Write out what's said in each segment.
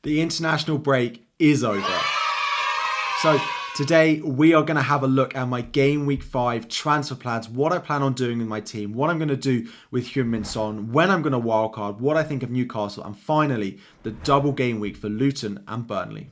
The international break is over. So today we are going to have a look at my game week 5 transfer plans, what I plan on doing with my team, what I'm going to do with Heung-min Son, when I'm going to wildcard, what I think of Newcastle, and finally the double game week for Luton and Burnley.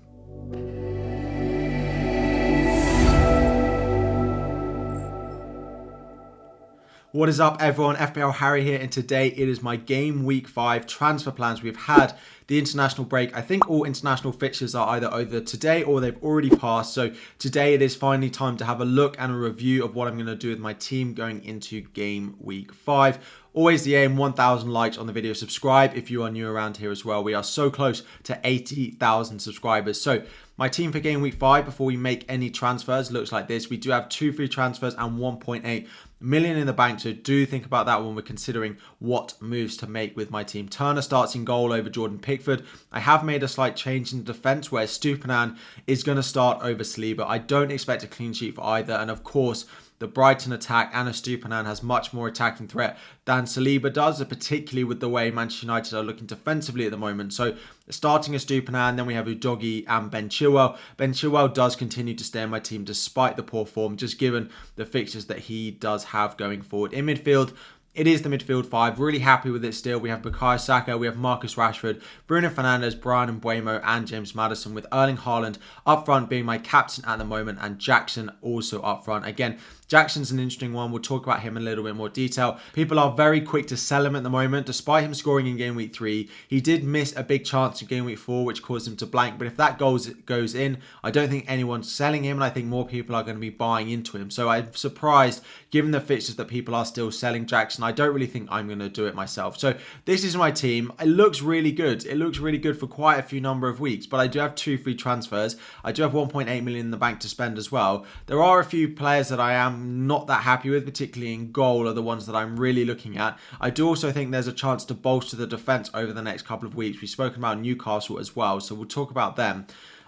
What is up everyone, FPL Harry here, and today it is my game week 5 transfer plans. We've had the international break. I think all international fixtures are either over today or they've already passed. So today it is finally time to have a look and a review of what I'm going to do with my team going into game week 5. Always the aim, 1,000 likes on the video. Subscribe if you are new around here as well. We are so close to 80,000 subscribers. So my team for game week 5, before we make any transfers, looks like this. We do have 2 free transfers and 1.8 million in the bank, so do think about that when we're considering what moves to make with my team. Turner starts in goal over Jordan Pickford. I have made a slight change in the defence where Stupinan is going to start over Saliba. I don't expect a clean sheet for either, and of course the Brighton attack, and Stupinan has much more attacking threat than Saliba does, particularly with the way Manchester United are looking defensively at the moment. So starting a Stupinan, then we have Udogie and Ben Chilwell. Ben Chilwell does continue to stay in my team despite the poor form, just given the fixtures that he does have going forward. In midfield, it is the midfield 5. Really happy with it still. We have Bukayo Saka, we have Marcus Rashford, Bruno Fernandes, Bryan Mbeumo, and James Maddison, with Erling Haaland up front being my captain at the moment, and Jackson also up front. Again, Jackson's an interesting one. We'll talk about him in a little bit more detail. People are very quick to sell him at the moment. Despite him scoring in game week 3, he did miss a big chance in game week 4, which caused him to blank. But if that goes in, I don't think anyone's selling him, and I think more people are going to be buying into him. So I'm surprised, given the fixtures, that people are still selling Jackson. I don't really think I'm going to do it myself. So this is my team. It looks really good. It looks really good for quite a few number of weeks, but I do have 2 free transfers. I do have 1.8 million in the bank to spend as well. There are a few players that I am not that happy with, particularly in goal, are the ones that I'm really looking at. I do also think there's a chance to bolster the defence over the next couple of weeks. We've spoken about Newcastle as well, so we'll talk about them.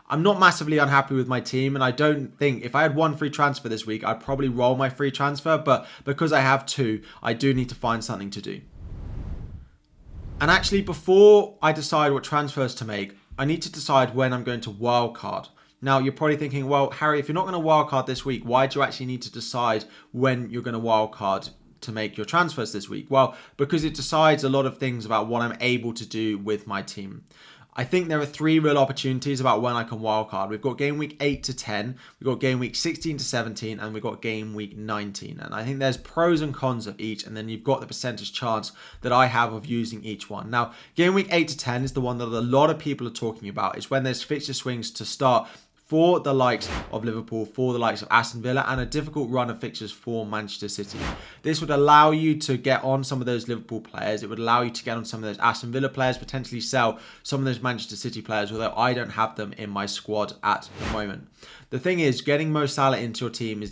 I'm not massively unhappy with my team, and I don't think, if I had 1 free transfer this week, I'd probably roll my free transfer, but because I have 2, I do need to find something to do. And actually, before I decide what transfers to make, I need to decide when I'm going to wildcard. Now, you're probably thinking, well, Harry, if you're not going to wildcard this week, why do you actually need to decide when you're going to wildcard to make your transfers this week? Well, because it decides a lot of things about what I'm able to do with my team. I think there are 3 real opportunities about when I can wildcard. We've got game week 8 to 10, we've got game week 16 to 17, and we've got game week 19. And I think there's pros and cons of each, and then you've got the percentage chance that I have of using each one. Now, game week 8 to 10 is the one that a lot of people are talking about. It's when there's fixture swings to start for the likes of Liverpool, for the likes of Aston Villa, and a difficult run of fixtures for Manchester City. This would allow you to get on some of those Liverpool players. It would allow you to get on some of those Aston Villa players, potentially sell some of those Manchester City players, although I don't have them in my squad at the moment. The thing is, getting Mo Salah into your team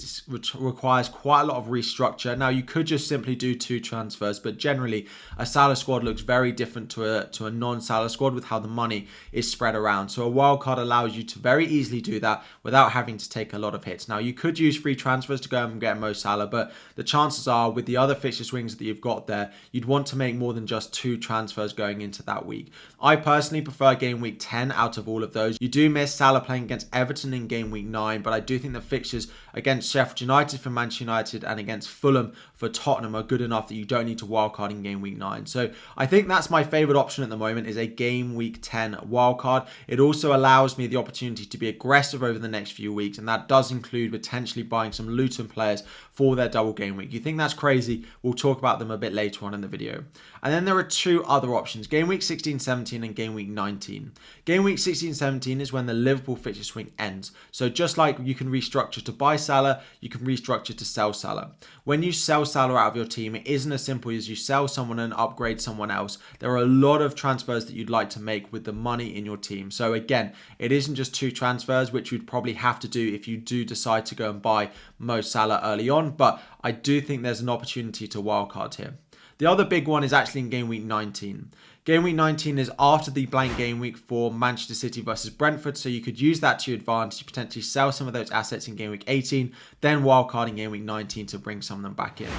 requires quite a lot of restructure. Now, you could just simply do 2 transfers, but generally, a Salah squad looks very different to a non-Salah squad with how the money is spread around. So a wildcard allows you to very easily do that without having to take a lot of hits. Now, you could use free transfers to go and get Mo Salah, but the chances are, with the other fixture swings that you've got there, you'd want to make more than just 2 transfers going into that week. I personally prefer game week 10 out of all of those. You do miss Salah playing against Everton in game week 9, but I do think the fixtures against Sheffield United for Manchester United and against Fulham for Tottenham are good enough that you don't need to wildcard in game week 9. So I think that's my favourite option at the moment, is a game week 10 wildcard. It also allows me the opportunity to be aggressive over the next few weeks, and that does include potentially buying some Luton players for their double game week. You think that's crazy? We'll talk about them a bit later on in the video. And then there are 2 other options, game week 16-17 and game week 19. Game week 16-17 is when the Liverpool fixture swing ends. So just like you can restructure to buy Salah, you can restructure to sell Salah. When you sell Salah out of your team, it isn't as simple as you sell someone and upgrade someone else. There are a lot of transfers that you'd like to make with the money in your team. So again, it isn't just 2 transfers, which you'd probably have to do if you do decide to go and buy Mo Salah early on, but I do think there's an opportunity to wildcard here. The other big one is actually in game week 19. Game week 19 is after the blank game week for Manchester City versus Brentford, so you could use that to your advantage to potentially sell some of those assets in game week 18, then wildcard in game week 19 to bring some of them back in.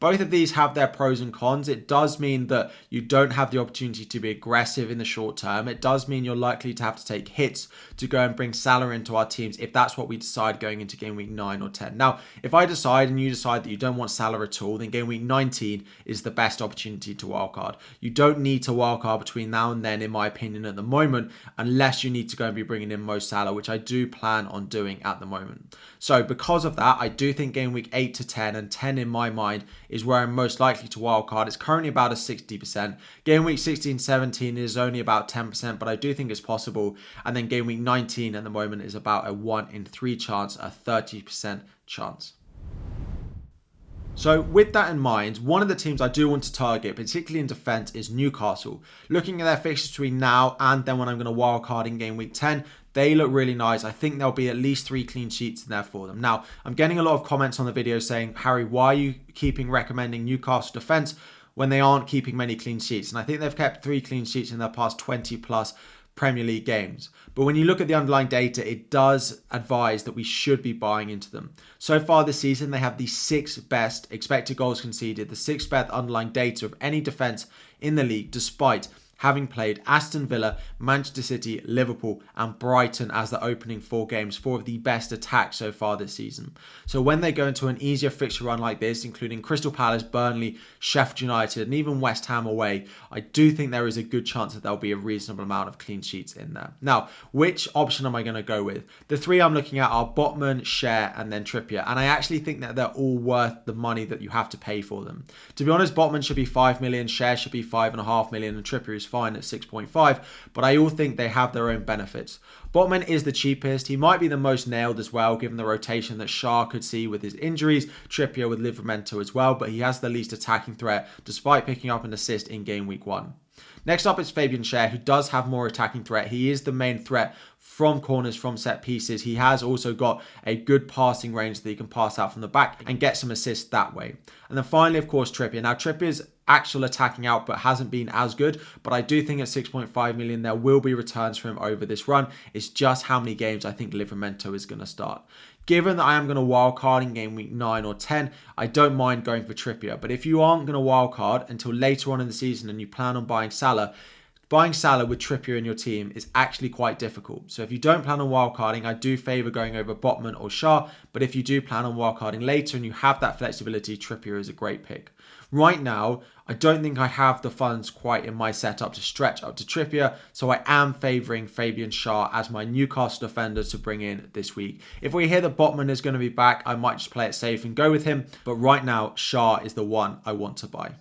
Both of these have their pros and cons. It does mean that you don't have the opportunity to be aggressive in the short term. It does mean you're likely to have to take hits to go and bring Salah into our teams if that's what we decide going into game week 9 or 10. Now, if I decide and you decide that you don't want Salah at all, then game week 19 is the best opportunity to wildcard. You don't need to wildcard between now and then, in my opinion, at the moment, unless you need to go and be bringing in Mo Salah, which I do plan on doing at the moment. So because of that, I do think game week 8 to 10, and 10 in my mind is where I'm most likely to wildcard. It's currently about a 60%. Game week 16, 17 is only about 10%, but I do think it's possible. And then game week 19 at the moment is about a 1 in 3 chance, a 30% chance. So with that in mind, one of the teams I do want to target, particularly in defence, is Newcastle. Looking at their fixtures between now and then when I'm going to wildcard in game week 10, they look really nice. I think there'll be at least 3 clean sheets in there for them. Now, I'm getting a lot of comments on the video saying, Harry, why are you recommending Newcastle Defence when they aren't keeping many clean sheets? And I think they've kept 3 clean sheets in their past 20 plus Premier League games. But when you look at the underlying data, it does advise that we should be buying into them. So far this season, they have the 6th best expected goals conceded, the 6th best underlying data of any defence in the league, despite having played Aston Villa, Manchester City, Liverpool and Brighton as the opening 4 games, 4 of the best attacks so far this season. So when they go into an easier fixture run like this, including Crystal Palace, Burnley, Sheffield United and even West Ham away, I do think there is a good chance that there'll be a reasonable amount of clean sheets in there. Now, which option am I going to go with? The 3 I'm looking at are Botman, Schär and then Trippier, and I actually think that they're all worth the money that you have to pay for them. To be honest, Botman should be 5 million, Schär should be 5.5 million and Trippier is fine at 6.5, but I all think they have their own benefits. Botman is the cheapest. He might be the most nailed as well, given the rotation that Schär could see with his injuries, Trippier with Livramento as well, but he has the least attacking threat despite picking up an assist in game week 1. Next up is Fabian Schär, who does have more attacking threat. He is the main threat from corners, from set pieces. He has also got a good passing range that he can pass out from the back and get some assists that way. And then finally, of course, Trippier. Now, Trippier's actual attacking output hasn't been as good, but I do think at 6.5 million there will be returns for him over this run. It's just how many games I think Livramento is going to start. Given that I am going to wildcard in game week 9 or 10, I don't mind going for Trippier. But if you aren't going to wildcard until later on in the season and you plan on buying Salah with Trippier in your team is actually quite difficult. So if you don't plan on wildcarding, I do favour going over Botman or Schär. But if you do plan on wildcarding later and you have that flexibility, Trippier is a great pick. Right now, I don't think I have the funds quite in my setup to stretch up to Trippier, so I am favouring Fabian Schär as my Newcastle defender to bring in this week. If we hear that Botman is going to be back, I might just play it safe and go with him, but right now, Schär is the one I want to buy.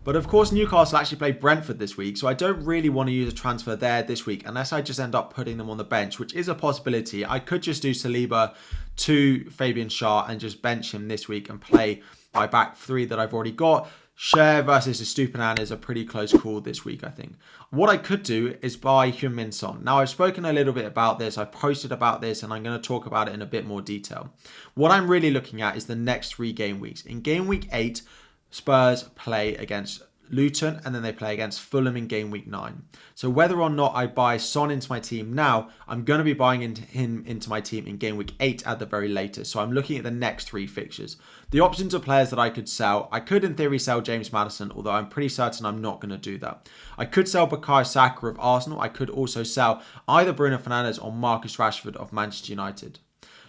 But of course, Newcastle actually play Brentford this week, so I don't really want to use a transfer there this week unless I just end up putting them on the bench, which is a possibility. I could just do Saliba to Fabian Schär and just bench him this week and play my back 3 that I've already got. Schär versus Estupiñán is a pretty close call this week, I think. What I could do is buy Heung-min Son. Now, I've spoken a little bit about this. I posted about this and I'm going to talk about it in a bit more detail. What I'm really looking at is the next 3 game weeks. In game week 8, Spurs play against Luton and then they play against Fulham in game week 9. So whether or not I buy Son into my team now, I'm going to be buying him into my team in game week 8 at the very latest. So I'm looking at the next 3 fixtures. The options of players that I could sell, I could in theory sell James Maddison, although I'm pretty certain I'm not going to do that. I could sell Bukayo Saka of Arsenal. I could also sell either Bruno Fernandes or Marcus Rashford of Manchester United.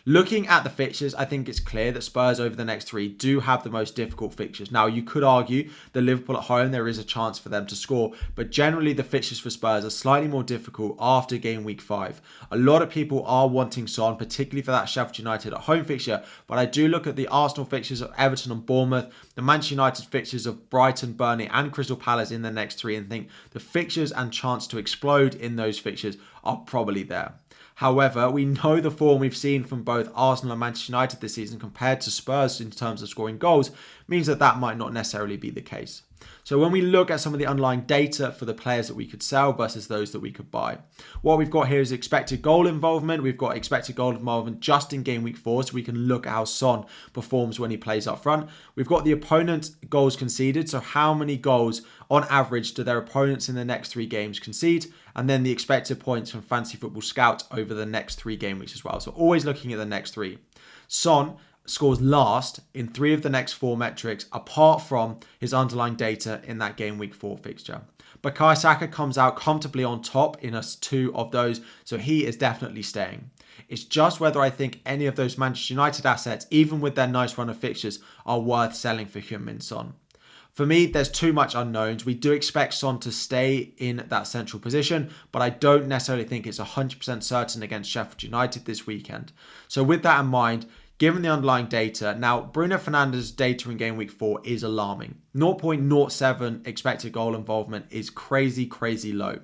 Looking at the fixtures, I think it's clear that Spurs over the next 3 do have the most difficult fixtures. Now, you could argue that Liverpool at home, there is a chance for them to score, but generally the fixtures for Spurs are slightly more difficult after game week 5. A lot of people are wanting Son, particularly for that Sheffield United at home fixture, but I do look at the Arsenal fixtures of Everton and Bournemouth, the Manchester United fixtures of Brighton, Burnley and Crystal Palace in the next 3 and think the fixtures and chance to explode in those fixtures are probably there. However, we know the form we've seen from both Arsenal and Manchester United this season compared to Spurs in terms of scoring goals means that that might not necessarily be the case. So when we look at some of the underlying data for the players that we could sell versus those that we could buy, what we've got here is expected goal involvement. We've got expected goal involvement just in game week 4, so we can look at how Son performs when he plays up front. We've got the opponent goals conceded, so how many goals on average do their opponents in the next 3 games concede, and then the expected points from Fantasy Football Scout over the next 3 game weeks as well. So always looking at the next 3. Son, scores last in 3 of the next 4 metrics, apart from his underlying data in that game week 4 fixture. Bukayo Saka comes out comfortably on top in 2 of those, so he is definitely staying. It's just whether I think any of those Manchester United assets, even with their nice run of fixtures, are worth selling for Heung-min Son. For me, there's too much unknowns. We do expect Son to stay in that central position, but I don't necessarily think it's 100% certain against Sheffield United this weekend. So with that in mind, given the underlying data, now Bruno Fernandes' data in game week 4 is alarming. 0.07 expected goal involvement is crazy low.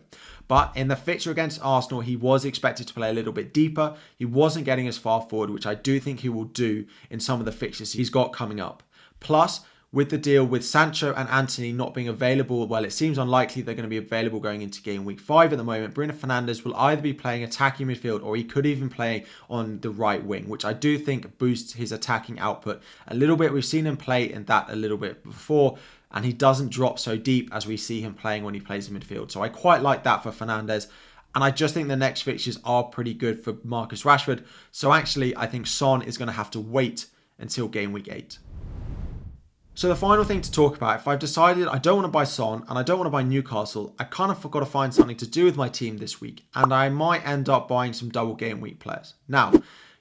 But in the fixture against Arsenal, he was expected to play a little bit deeper. He wasn't getting as far forward, which I do think he will do in some of the fixtures he's got coming up. Plus, with the deal with Sancho and Antony not being available, well, it seems unlikely they're going to be available going into game week 5 at the moment. Bruno Fernandes will either be playing attacking midfield or he could even play on the right wing, which I do think boosts his attacking output a little bit. We've seen him play in that a little bit before, and he doesn't drop so deep as we see him playing when he plays in midfield. So I quite like that for Fernandes. And I just think the next fixtures are pretty good for Marcus Rashford. So actually, I think Son is going to have to wait until game week 8. So the final thing to talk about, if I've decided I don't want to buy Son and I don't want to buy Newcastle, I kind of got to find something to do with my team this week. And I might end up buying some double game week players. Now,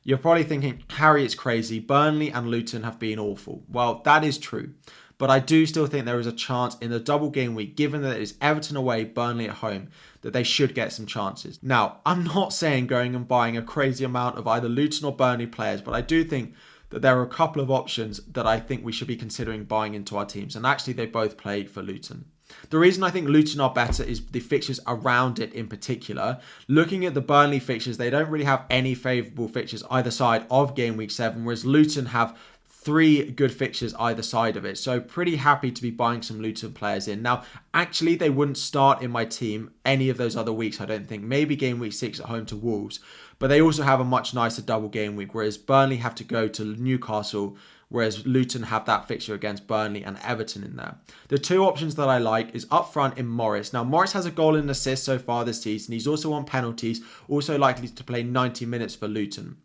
you're probably thinking, Harry, it's crazy. Burnley and Luton have been awful. Well, that is true. But I do still think there is a chance in the double game week, given that it is Everton away, Burnley at home, that they should get some chances. Now, I'm not saying going and buying a crazy amount of either Luton or Burnley players, but I do think that there are a couple of options that I think we should be considering buying into our teams. And actually, they both play for Luton. The reason I think Luton are better is the fixtures around it in particular. Looking at the Burnley fixtures, they don't really have any favourable fixtures either side of game week 7, whereas Luton have 3 good fixtures either side of it. So pretty happy to be buying some Luton players in. Now, actually, they wouldn't start in my team any of those other weeks, I don't think. Maybe game week 6 at home to Wolves. But they also have a much nicer double game week, whereas Burnley have to go to Newcastle, whereas Luton have that fixture against Burnley and Everton in there. The 2 options that I like is up front in Morris. Now, Morris has a goal and assist so far this season. He's also on penalties, also likely to play 90 minutes for Luton.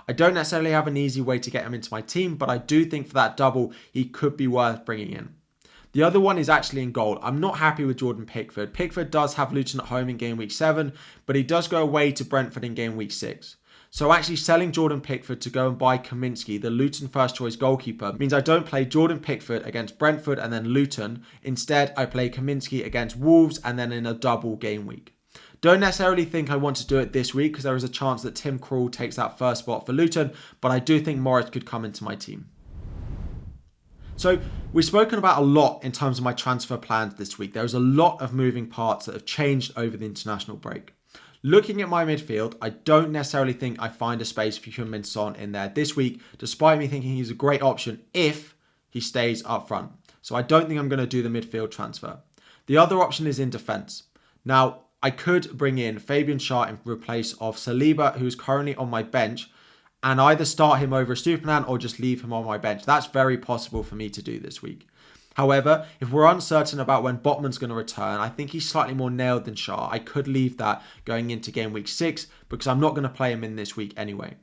I don't necessarily have an easy way to get him into my team, but I do think for that double, he could be worth bringing in. The other one is actually in goal. I'm not happy with Jordan Pickford. Pickford does have Luton at home in game week 7, but he does go away to Brentford in game week 6. So actually selling Jordan Pickford to go and buy Kaminsky, the Luton first choice goalkeeper, means I don't play Jordan Pickford against Brentford and then Luton. Instead, I play Kaminsky against Wolves and then in a double game week. Don't necessarily think I want to do it this week because there is a chance that Tim Krul takes that first spot for Luton, but I do think Morris could come into my team. So we've spoken about a lot in terms of my transfer plans this week. There's a lot of moving parts that have changed over the international break. Looking at my midfield, I don't necessarily think I find a space for Heung-min Son in there this week, despite me thinking he's a great option if he stays up front. So I don't think I'm going to do the midfield transfer. The other option is in defence. Now, I could bring in Fabian Schär in replace of Saliba, who's currently on my bench, and either start him over a Superman or just leave him on my bench. That's very possible for me to do this week. However, if we're uncertain about when Botman's going to return, I think he's slightly more nailed than Schär. I could leave that going into game week 6 because I'm not going to play him in this week anyway.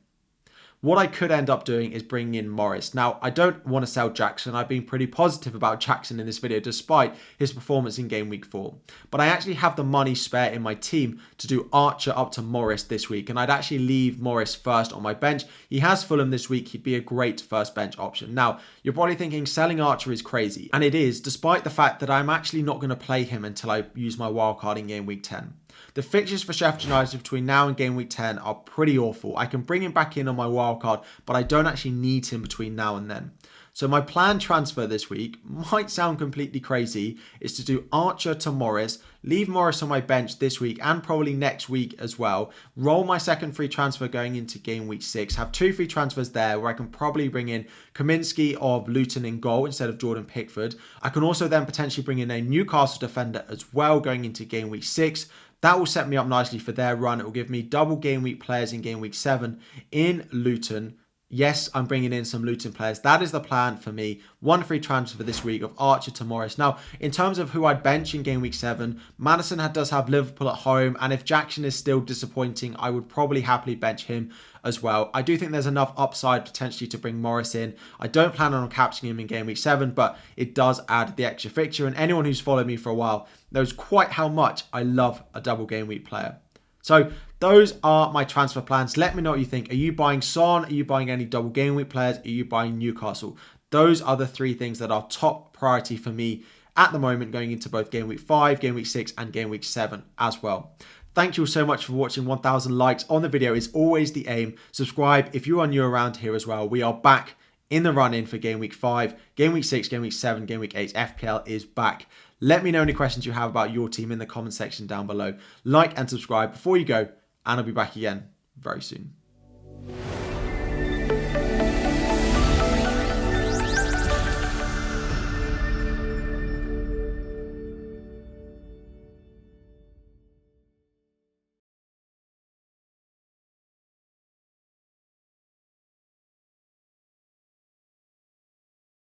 What I could end up doing is bringing in Morris. Now, I don't want to sell Jackson. I've been pretty positive about Jackson in this video, despite his performance in game week 4. But I actually have the money spare in my team to do Archer up to Morris this week. And I'd actually leave Morris first on my bench. He has Fulham this week. He'd be a great first bench option. Now, you're probably thinking selling Archer is crazy. And it is, despite the fact that I'm actually not going to play him until I use my wildcard in game week 10. The fixtures for Sheffield United between now and game week 10 are pretty awful. I can bring him back in on my wildcard, but I don't actually need him between now and then. So my planned transfer this week might sound completely crazy, is to do Archer to Morris, leave Morris on my bench this week and probably next week as well, roll my second free transfer going into game week 6, have 2 free transfers there where I can probably bring in Kaminsky of Luton in goal instead of Jordan Pickford. I can also then potentially bring in a Newcastle defender as well going into game week 6. That will set me up nicely for their run. It will give me double game week players in game week 7 in Luton. Yes, I'm bringing in some Luton players. That is the plan for me. One free transfer this week of Archer to Morris. Now, in terms of who I'd bench in game week 7, Maddison does have Liverpool at home. And if Jackson is still disappointing, I would probably happily bench him as well. I do think there's enough upside potentially to bring Morris in. I don't plan on capturing him in game week 7, but it does add the extra fixture. And anyone who's followed me for a while knows quite how much I love a double game week player. So those are my transfer plans. Let me know what you think. Are you buying Son? Are you buying any double game week players? Are you buying Newcastle? Those are the 3 things that are top priority for me at the moment going into both game week 5, game week 6 and game week 7 as well. Thank you all so much for watching. 1,000 likes on the video is always the aim. Subscribe if you are new around here as well. We are back in the run-in for game week 5, game week 6, game week 7, game week 8. FPL is back. Let me know any questions you have about your team in the comment section down below. Like and subscribe before you go, and I'll be back again very soon.